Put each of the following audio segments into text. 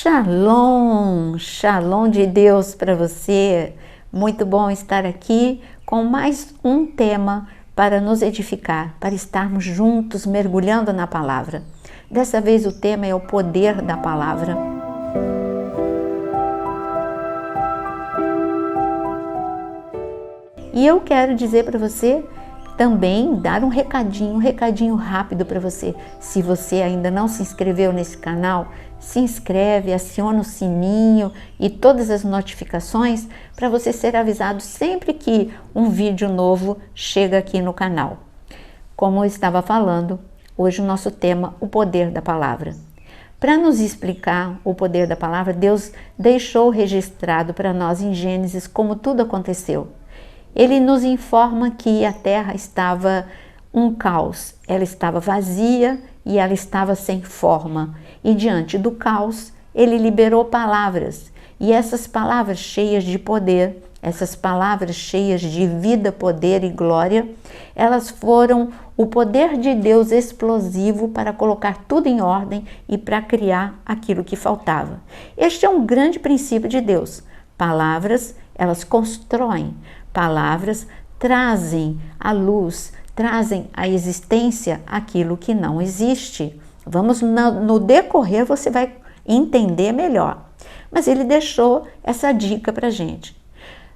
Shalom, shalom de Deus para você. Muito bom estar aqui com mais um tema para nos edificar, para estarmos juntos mergulhando na palavra. Dessa vez o tema é o poder da palavra. E eu quero dizer para você também, dar um recadinho rápido para você. Se você ainda não se inscreveu nesse canal, se inscreve, aciona o sininho e todas as notificações para você ser avisado sempre que um vídeo novo chega aqui no canal. Como eu estava falando, hoje o nosso tema, o poder da palavra. Para nos explicar o poder da palavra, Deus deixou registrado para nós em Gênesis como tudo aconteceu. Ele nos informa que a terra estava um caos, ela estava vazia e ela estava sem forma. E diante do caos, ele liberou palavras. E essas palavras cheias de poder, essas palavras cheias de vida, poder e glória, elas foram o poder de Deus explosivo para colocar tudo em ordem e para criar aquilo que faltava. Este é um grande princípio de Deus. Palavras, elas constroem. Palavras trazem à luz, trazem à existência aquilo que não existe. No decorrer você vai entender melhor. Mas ele deixou essa dica para gente.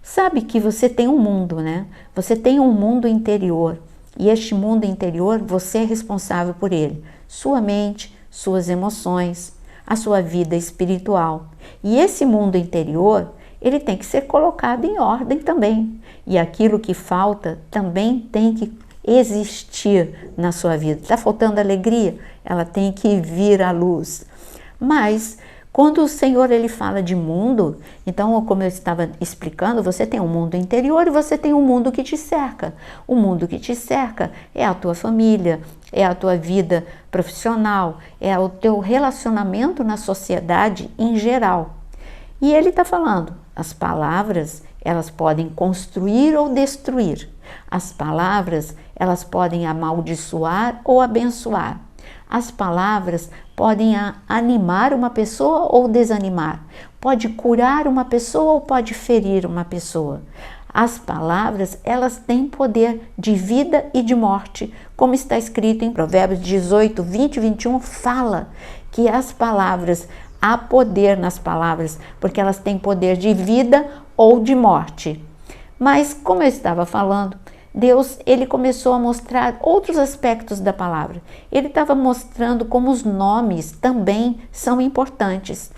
Sabe que você tem um mundo, né? Você tem um mundo interior. E este mundo interior, você é responsável por ele. Sua mente, suas emoções, a sua vida espiritual. E esse mundo interior, ele tem que ser colocado em ordem também. E aquilo que falta também tem que existir na sua vida. Está faltando alegria? Ela tem que vir à luz. Mas quando o Senhor ele fala de mundo, então, como eu estava explicando, você tem um mundo interior e você tem um mundo que te cerca. O mundo que te cerca é a tua família, é a tua vida profissional, é o teu relacionamento na sociedade em geral. E ele está falando, as palavras, elas podem construir ou destruir. As palavras, elas podem amaldiçoar ou abençoar. As palavras podem animar uma pessoa ou desanimar. Pode curar uma pessoa ou pode ferir uma pessoa. As palavras, elas têm poder de vida e de morte, como está escrito em Provérbios 18, 20 e 21, fala que as palavras, há poder nas palavras, porque elas têm poder de vida ou de morte. Mas, como eu estava falando, Deus ele começou a mostrar outros aspectos da palavra. Ele estava mostrando como os nomes também são importantes.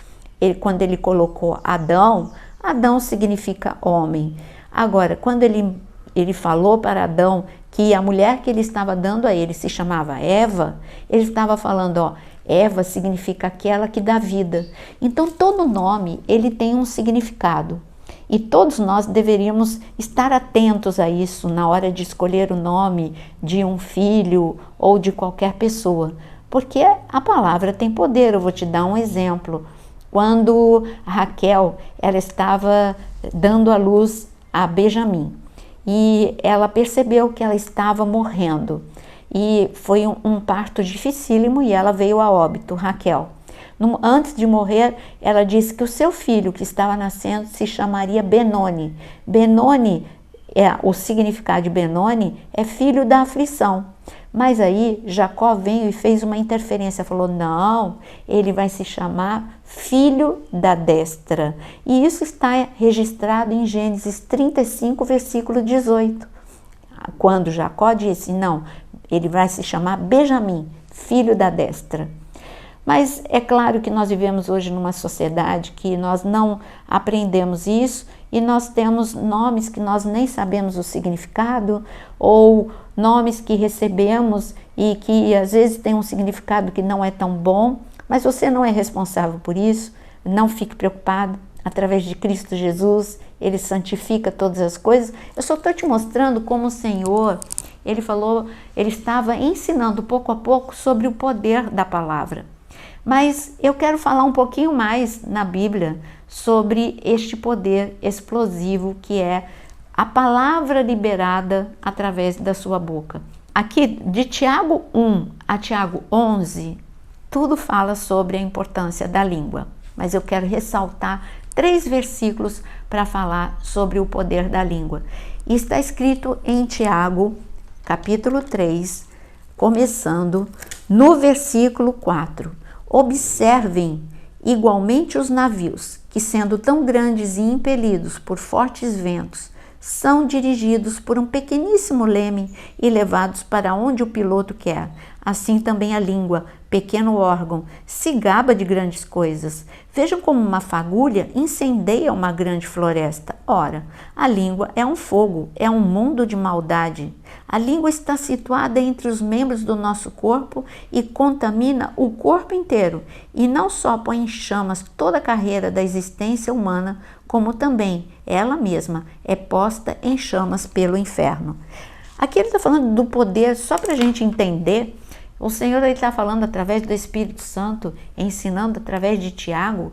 Quando ele colocou Adão, Adão significa homem. Agora, quando ele falou para Adão que a mulher que ele estava dando a ele se chamava Eva, ele estava falando, Eva significa aquela que dá vida. Então, todo nome, ele tem um significado. E todos nós deveríamos estar atentos a isso na hora de escolher o nome de um filho ou de qualquer pessoa. Porque a palavra tem poder. Eu vou te dar um exemplo. Quando Raquel, ela estava dando à luz a Benjamim. E ela percebeu que ela estava morrendo. E foi um parto dificílimo e ela veio a óbito, Raquel. Antes de morrer, ela disse que o seu filho que estava nascendo se chamaria Benoni. Benoni, o significado de Benoni é filho da aflição. Mas aí Jacó veio e fez uma interferência, falou, não, ele vai se chamar filho da destra. E isso está registrado em Gênesis 35, versículo 18. Quando Jacó disse, não, ele vai se chamar Benjamim, filho da destra. Mas é claro que nós vivemos hoje numa sociedade que nós não aprendemos isso e nós temos nomes que nós nem sabemos o significado ou nomes que recebemos e que às vezes têm um significado que não é tão bom, mas você não é responsável por isso, não fique preocupado. Através de Cristo Jesus, Ele santifica todas as coisas. Eu só estou te mostrando como o Senhor, Ele falou, Ele estava ensinando pouco a pouco sobre o poder da palavra. Mas eu quero falar um pouquinho mais na Bíblia sobre este poder explosivo que é a palavra liberada através da sua boca. Aqui de Tiago 1 a Tiago 11, tudo fala sobre a importância da língua. mas eu quero ressaltar 3 versículos para falar sobre o poder da língua. E está escrito em Tiago, capítulo 3, começando no versículo 4. Observem igualmente os navios, que sendo tão grandes e impelidos por fortes ventos, são dirigidos por um pequeníssimo leme e levados para onde o piloto quer. Assim também a língua, pequeno órgão, se gaba de grandes coisas. Vejam como uma fagulha incendeia uma grande floresta. Ora, a língua é um fogo, é um mundo de maldade. A língua está situada entre os membros do nosso corpo e contamina o corpo inteiro, e não só põe em chamas toda a carreira da existência humana, como também ela mesma é posta em chamas pelo inferno. Aqui ele está falando do poder, só para a gente entender. O Senhor está falando através do Espírito Santo, ensinando através de Tiago,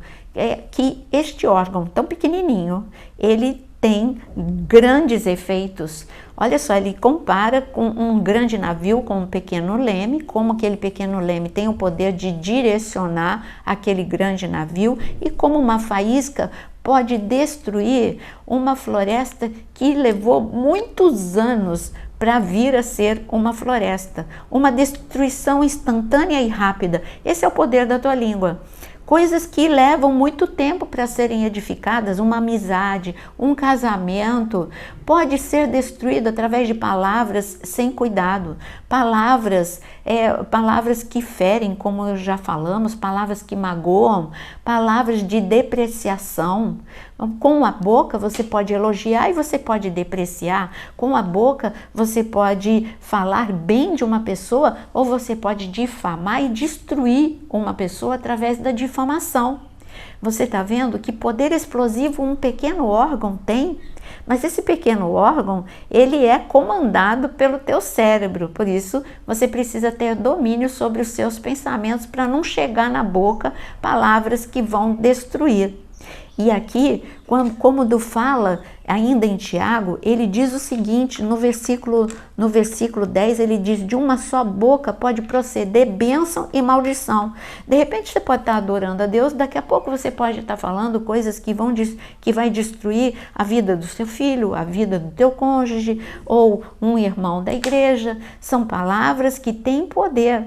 que este órgão tão pequenininho, ele tem grandes efeitos. Olha só, ele compara com um grande navio, com um pequeno leme, como aquele pequeno leme tem o poder de direcionar aquele grande navio e como uma faísca pode destruir uma floresta que levou muitos anos para vir a ser uma floresta, uma destruição instantânea e rápida. Esse é o poder da tua língua. Coisas que levam muito tempo para serem edificadas, uma amizade, um casamento, pode ser destruído através de palavras sem cuidado. Palavras que ferem, como já falamos, palavras que magoam, palavras de depreciação. Com a boca você pode elogiar e você pode depreciar. Com a boca você pode falar bem de uma pessoa ou você pode difamar e destruir uma pessoa através da difamação. Você está vendo que poder explosivo um pequeno órgão tem, mas esse pequeno órgão, ele é comandado pelo teu cérebro, por isso você precisa ter domínio sobre os seus pensamentos para não chegar na boca palavras que vão destruir. E aqui, como fala ainda em Tiago, ele diz o seguinte, no versículo 10, ele diz: de uma só boca pode proceder bênção e maldição. De repente você pode estar adorando a Deus, daqui a pouco você pode estar falando coisas que vai destruir a vida do seu filho, a vida do teu cônjuge ou um irmão da igreja. São palavras que têm poder.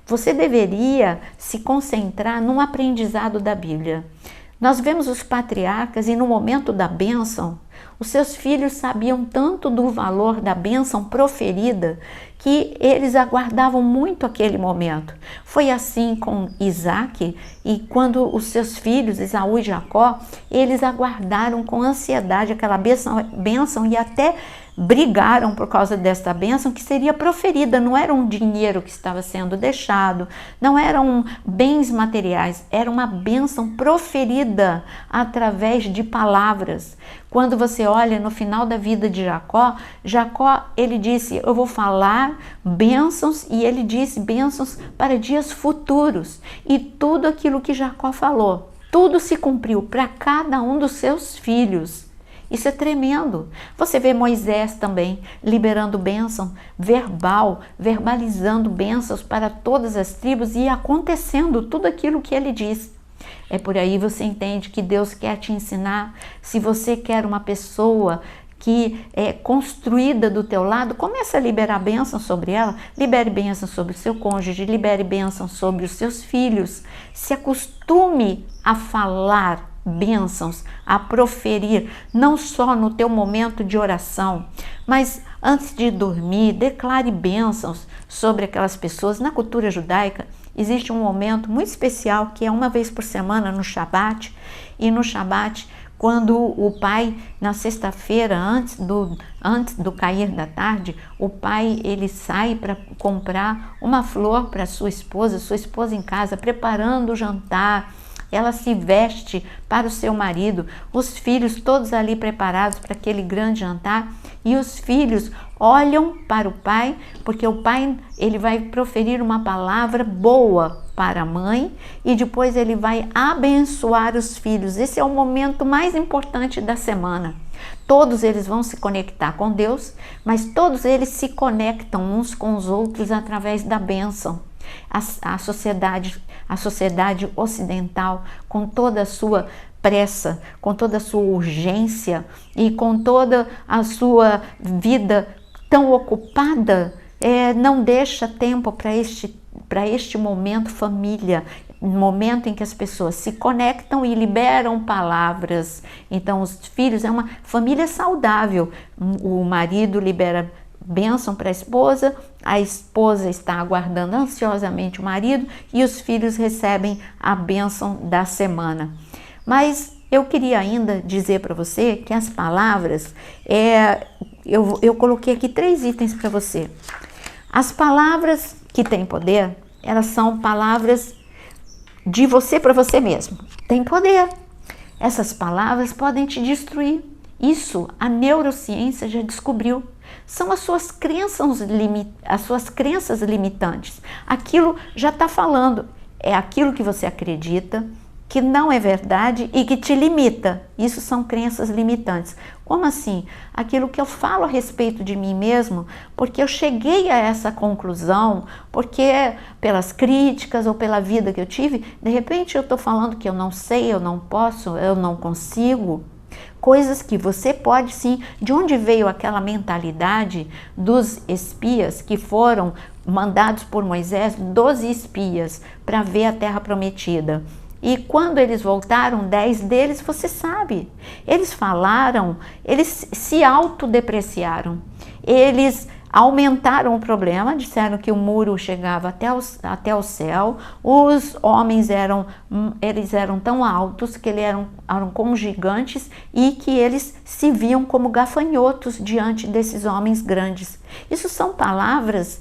Você deveria se concentrar num aprendizado da Bíblia. Nós vemos os patriarcas e no momento da bênção, os seus filhos sabiam tanto do valor da bênção proferida que eles aguardavam muito aquele momento. Foi assim com Isaac e quando os seus filhos, Esaú e Jacó, eles aguardaram com ansiedade aquela bênção e até brigaram por causa desta bênção que seria proferida. Não era um dinheiro que estava sendo deixado, não eram bens materiais, era uma bênção proferida através de palavras. Quando você olha no final da vida de Jacó, ele disse: eu vou falar bênçãos, e ele disse bênçãos para dias futuros. E tudo aquilo que Jacó falou, tudo se cumpriu para cada um dos seus filhos. Isso é tremendo. Você vê Moisés também liberando bênção verbalizando bênçãos para todas as tribos e acontecendo tudo aquilo que ele diz. É por aí você entende que Deus quer te ensinar. Se você quer uma pessoa que é construída do teu lado, comece a liberar bênção sobre ela. Libere bênção sobre o seu cônjuge, libere bênção sobre os seus filhos. Se acostume a falar bênçãos, a proferir, não só no teu momento de oração, mas antes de dormir, declare bênçãos sobre aquelas pessoas. Na cultura judaica existe um momento muito especial que é uma vez por semana no Shabat, e no Shabat, quando o pai, na sexta-feira, antes do cair da tarde, o pai ele sai para comprar uma flor para sua esposa em casa, preparando o jantar. Ela se veste para o seu marido, os filhos todos ali preparados para aquele grande jantar, e os filhos olham para o pai, porque o pai ele vai proferir uma palavra boa para a mãe e depois ele vai abençoar os filhos. Esse é o momento mais importante da semana. Todos eles vão se conectar com Deus, mas todos eles se conectam uns com os outros através da bênção. A sociedade a sociedade ocidental, com toda a sua pressa, com toda a sua urgência e com toda a sua vida tão ocupada, não deixa tempo para este momento família, momento em que as pessoas se conectam e liberam palavras. Então os filhos, é uma família saudável, o marido libera bênção para a esposa está aguardando ansiosamente o marido e os filhos recebem a bênção da semana. Mas eu queria ainda dizer para você que as palavras, eu coloquei aqui 3 itens para você. As palavras que têm poder, elas são palavras de você para você mesmo. Tem poder. Essas palavras podem te destruir. Isso a neurociência já descobriu. São as suas crenças limitantes. Aquilo já está falando. É aquilo que você acredita, que não é verdade e que te limita. Isso são crenças limitantes. Como assim? Aquilo que eu falo a respeito de mim mesmo, porque eu cheguei a essa conclusão, porque pelas críticas ou pela vida que eu tive, de repente eu estou falando que eu não sei, eu não posso, eu não consigo. Coisas que você pode sim. De onde veio aquela mentalidade dos espias que foram mandados por Moisés, 12 espias, para ver a terra prometida? E quando eles voltaram, 10 deles, você sabe, eles falaram, eles se autodepreciaram, eles aumentaram o problema, disseram que o muro chegava até o céu, os homens eram tão altos que eles eram como gigantes e que eles se viam como gafanhotos diante desses homens grandes. Isso são palavras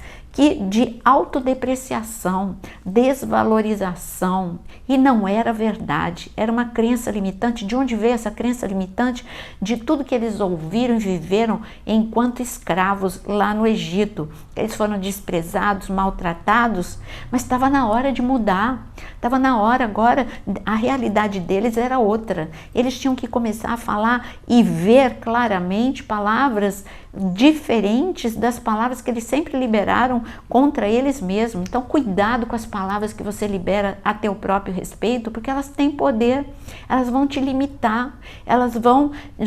de autodepreciação, desvalorização, e não era verdade, era uma crença limitante. De onde veio essa crença limitante? De tudo que eles ouviram e viveram enquanto escravos lá no Egito. Eles foram desprezados, maltratados, mas estava na hora de mudar, estava na hora agora, a realidade deles era outra. Eles tinham que começar a falar e ver claramente palavras diferentes das palavras que eles sempre liberaram contra eles mesmos. Então cuidado com as palavras que você libera a teu próprio respeito, porque elas têm poder, elas vão te limitar,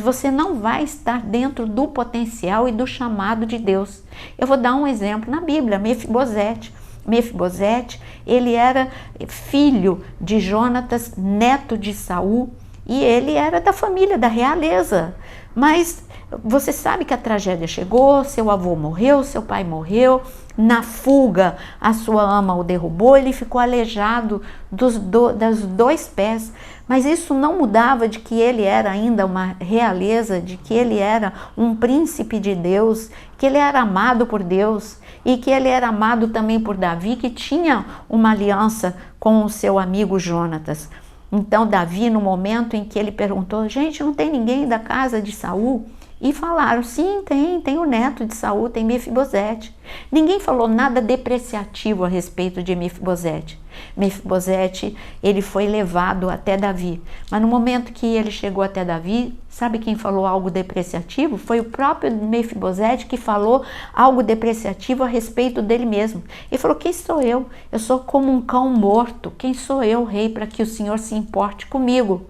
você não vai estar dentro do potencial e do chamado de Deus. Eu vou dar um exemplo na Bíblia, Mefibosete. Mefibosete, ele era filho de Jonatas, neto de Saul, e ele era da família, da realeza, mas você sabe que a tragédia chegou, seu avô morreu, seu pai morreu, na fuga a sua ama o derrubou, ele ficou aleijado dos 2 pés, mas isso não mudava de que ele era ainda uma realeza, de que ele era um príncipe de Deus, que ele era amado por Deus e que ele era amado também por Davi, que tinha uma aliança com o seu amigo Jonatas. Então Davi, no momento em que ele perguntou, gente, não tem ninguém da casa de Saul? E falaram, sim, tem o neto de Saul, tem Mefibosete. Ninguém falou nada depreciativo a respeito de Mefibosete. Mefibosete, ele foi levado até Davi. Mas no momento que ele chegou até Davi, sabe quem falou algo depreciativo? Foi o próprio Mefibosete que falou algo depreciativo a respeito dele mesmo. Ele falou, quem sou eu? Eu sou como um cão morto. Quem sou eu, rei, para que o Senhor se importe comigo?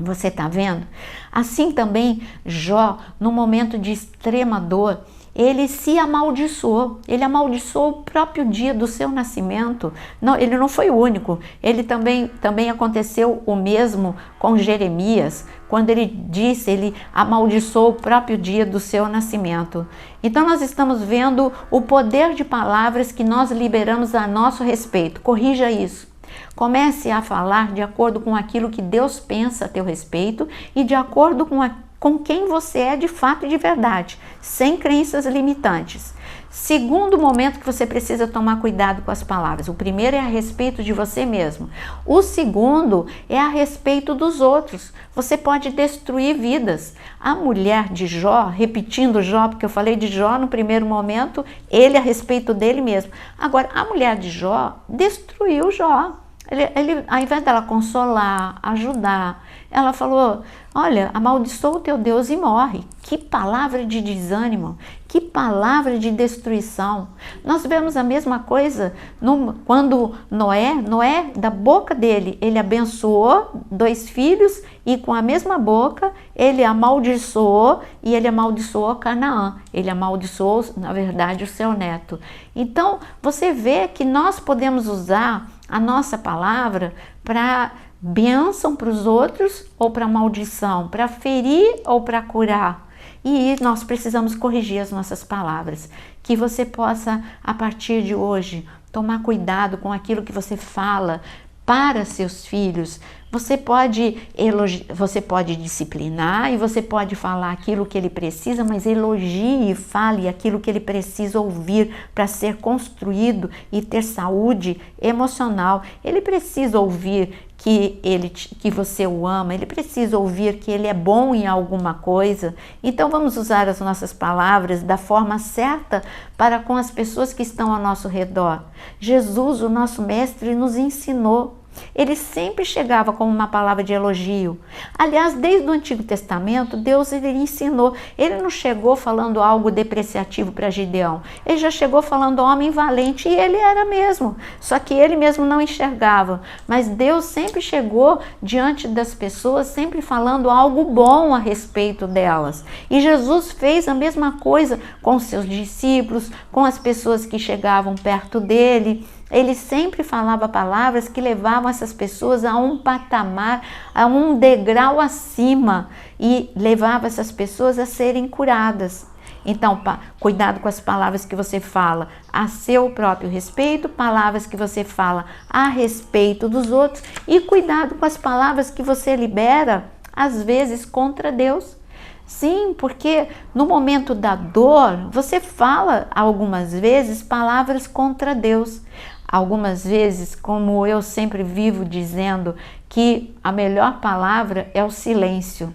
Você está vendo? Assim também Jó, no momento de extrema dor, ele se amaldiçoou. Ele amaldiçoou o próprio dia do seu nascimento. Não, ele não foi o único. Ele também aconteceu o mesmo com Jeremias, quando ele amaldiçoou o próprio dia do seu nascimento. Então nós estamos vendo o poder de palavras que nós liberamos a nosso respeito. Corrija isso. Comece a falar de acordo com aquilo que Deus pensa a teu respeito e de acordo com quem você é de fato e de verdade, sem crenças limitantes. Segundo momento que você precisa tomar cuidado com as palavras. O primeiro é a respeito de você mesmo. O segundo é a respeito dos outros. Você pode destruir vidas. A mulher de Jó, repetindo Jó, porque eu falei de Jó no primeiro momento, ele a respeito dele mesmo. Agora, a mulher de Jó destruiu Jó. Ao invés dela consolar, ajudar, ela falou: olha, amaldiçoa o teu Deus e morre. Que palavra de desânimo, que palavra de destruição. Nós vemos a mesma coisa quando Noé, da boca dele, ele abençoou 2 filhos e com a mesma boca ele amaldiçoou, e ele amaldiçoou Canaã. Ele amaldiçoou, na verdade, o seu neto. Então, você vê que nós podemos usar a nossa palavra para bênção para os outros ou para maldição, para ferir ou para curar. E nós precisamos corrigir as nossas palavras. Que você possa, a partir de hoje, tomar cuidado com aquilo que você fala para seus filhos. Você pode disciplinar e você pode falar aquilo que ele precisa, mas elogie e fale aquilo que ele precisa ouvir para ser construído e ter saúde emocional. Ele precisa ouvir que você o ama, ele precisa ouvir que ele é bom em alguma coisa. Então vamos usar as nossas palavras da forma certa para com as pessoas que estão ao nosso redor. Jesus, o nosso mestre, nos ensinou. Ele sempre chegava com uma palavra de elogio. Aliás, desde o Antigo Testamento, Deus ele ensinou. Ele não chegou falando algo depreciativo para Gideão. Ele já chegou falando homem valente, e ele era mesmo. Só que ele mesmo não enxergava. Mas Deus sempre chegou diante das pessoas, sempre falando algo bom a respeito delas. E Jesus fez a mesma coisa com seus discípulos, com as pessoas que chegavam perto dele. Ele sempre falava palavras que levavam essas pessoas a um patamar, a um degrau acima, e levava essas pessoas a serem curadas. Então, cuidado com as palavras que você fala a seu próprio respeito, palavras que você fala a respeito dos outros, e cuidado com as palavras que você libera, às vezes, contra Deus. Sim, porque no momento da dor, você fala algumas vezes palavras contra Deus. Algumas vezes, como eu sempre vivo dizendo, que a melhor palavra é o silêncio.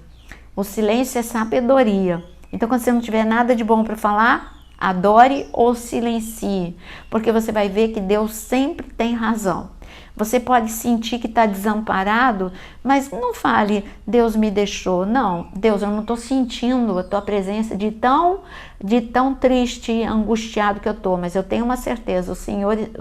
O silêncio é sabedoria. Então, quando você não tiver nada de bom para falar, adore ou silencie, porque você vai ver que Deus sempre tem razão. Você pode sentir que está desamparado, mas não fale, Deus me deixou. Não, Deus, eu não estou sentindo a tua presença de tão triste, angustiado que eu estou, mas eu tenho uma certeza, o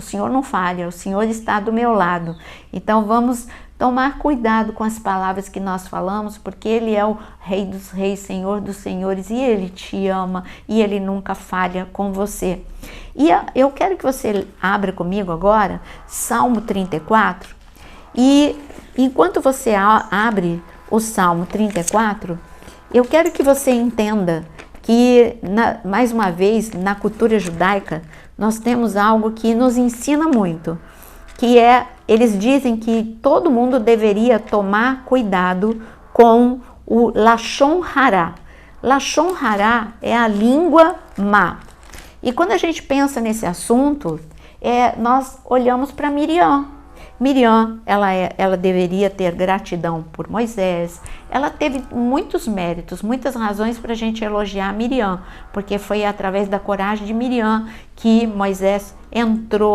Senhor não falha, o Senhor está do meu lado. Então vamos tomar cuidado com as palavras que nós falamos, porque Ele é o Rei dos Reis, Senhor dos Senhores, e Ele te ama, e Ele nunca falha com você. E eu quero que você abra comigo agora Salmo 34, e enquanto você abre o Salmo 34, eu quero que você entenda que, mais uma vez, na cultura judaica, nós temos algo que nos ensina muito, que é, eles dizem que todo mundo deveria tomar cuidado com o Lashon Hará. Lashon Hará é a língua má. E quando a gente pensa nesse assunto, nós olhamos para Miriam. Miriam, ela deveria ter gratidão por Moisés. Ela teve muitos méritos, muitas razões para a gente elogiar Miriam, porque foi através da coragem de Miriam que Moisés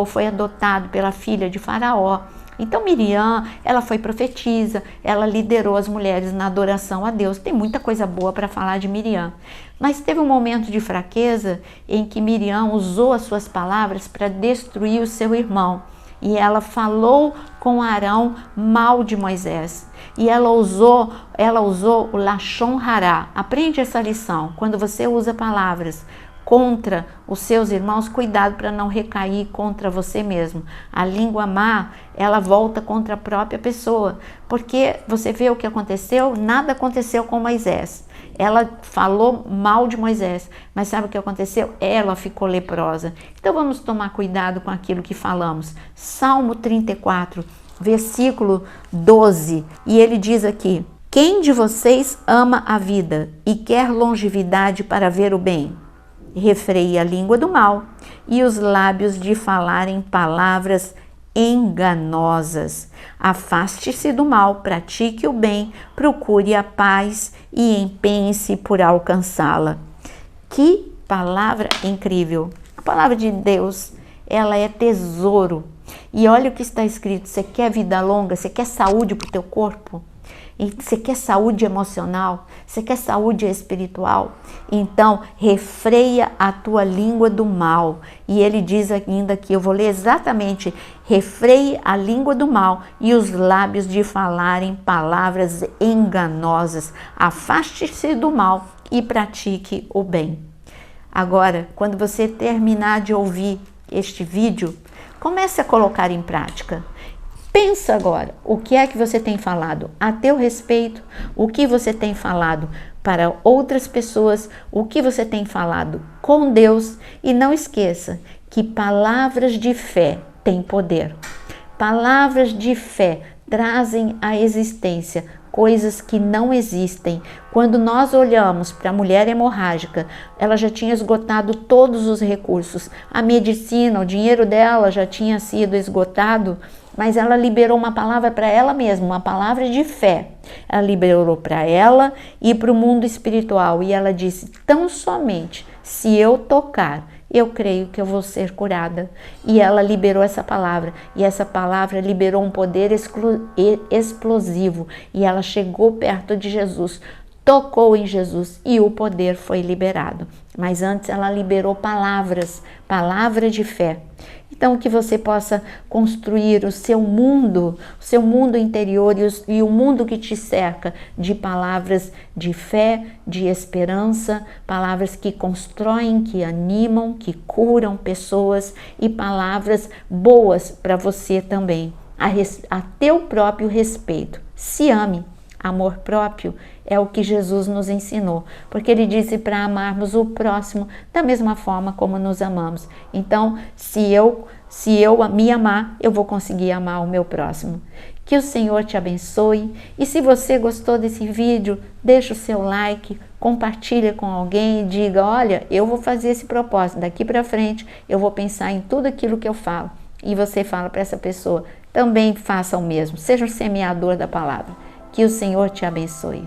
foi adotado pela filha de Faraó. Então Miriam, ela foi profetisa, ela liderou as mulheres na adoração a Deus. Tem muita coisa boa para falar de Miriam. Mas teve um momento de fraqueza em que Miriam usou as suas palavras para destruir o seu irmão. E ela falou com Arão mal de Moisés. E ela usou o Lashon Hará. Aprende essa lição. Quando você usa palavras contra os seus irmãos, cuidado para não recair contra você mesmo. A língua má, ela volta contra a própria pessoa, porque você vê o que aconteceu, nada aconteceu com Moisés. Ela falou mal de Moisés, mas sabe o que aconteceu? Ela ficou leprosa. Então vamos tomar cuidado com aquilo que falamos. Salmo 34, versículo 12, e ele diz aqui: quem de vocês ama a vida e quer longevidade para ver o bem? Refreie a língua do mal e os lábios de falarem palavras enganosas. Afaste-se do mal, pratique o bem, procure a paz e empenhe-se por alcançá-la. Que palavra incrível! A palavra de Deus, ela é tesouro. E olha o que está escrito: você quer vida longa? Você quer saúde para o teu corpo? E você quer saúde emocional? Você quer saúde espiritual? Então, refreia a tua língua do mal. E ele diz ainda aqui, eu vou ler exatamente: refreie a língua do mal e os lábios de falarem palavras enganosas. Afaste-se do mal e pratique o bem. Agora, quando você terminar de ouvir este vídeo, comece a colocar em prática. Pensa agora, o que é que você tem falado a teu respeito, o que você tem falado para outras pessoas, o que você tem falado com Deus, e não esqueça que palavras de fé têm poder. Palavras de fé trazem à existência coisas que não existem. Quando nós olhamos para a mulher hemorrágica, ela já tinha esgotado todos os recursos, a medicina, o dinheiro dela já tinha sido esgotado, mas ela liberou uma palavra para ela mesma, uma palavra de fé. Ela liberou para ela e para o mundo espiritual, e ela disse: tão somente se eu tocar, eu creio que eu vou ser curada. E ela liberou essa palavra, e essa palavra liberou um poder explosivo, e ela chegou perto de Jesus, tocou em Jesus e o poder foi liberado. Mas antes ela liberou palavras, palavra de fé. Então, que você possa construir o seu mundo interior e o mundo que te cerca de palavras de fé, de esperança, palavras que constroem, que animam, que curam pessoas, e palavras boas para você também, a teu próprio respeito. Se ame. Amor próprio é o que Jesus nos ensinou, porque ele disse para amarmos o próximo da mesma forma como nos amamos. Então, se eu me amar, eu vou conseguir amar o meu próximo. Que o Senhor te abençoe, e se você gostou desse vídeo, deixa o seu like, compartilha com alguém e diga: olha, eu vou fazer esse propósito, daqui para frente eu vou pensar em tudo aquilo que eu falo. E você fala para essa pessoa: também faça o mesmo, seja o semeador da palavra. Que o Senhor te abençoe.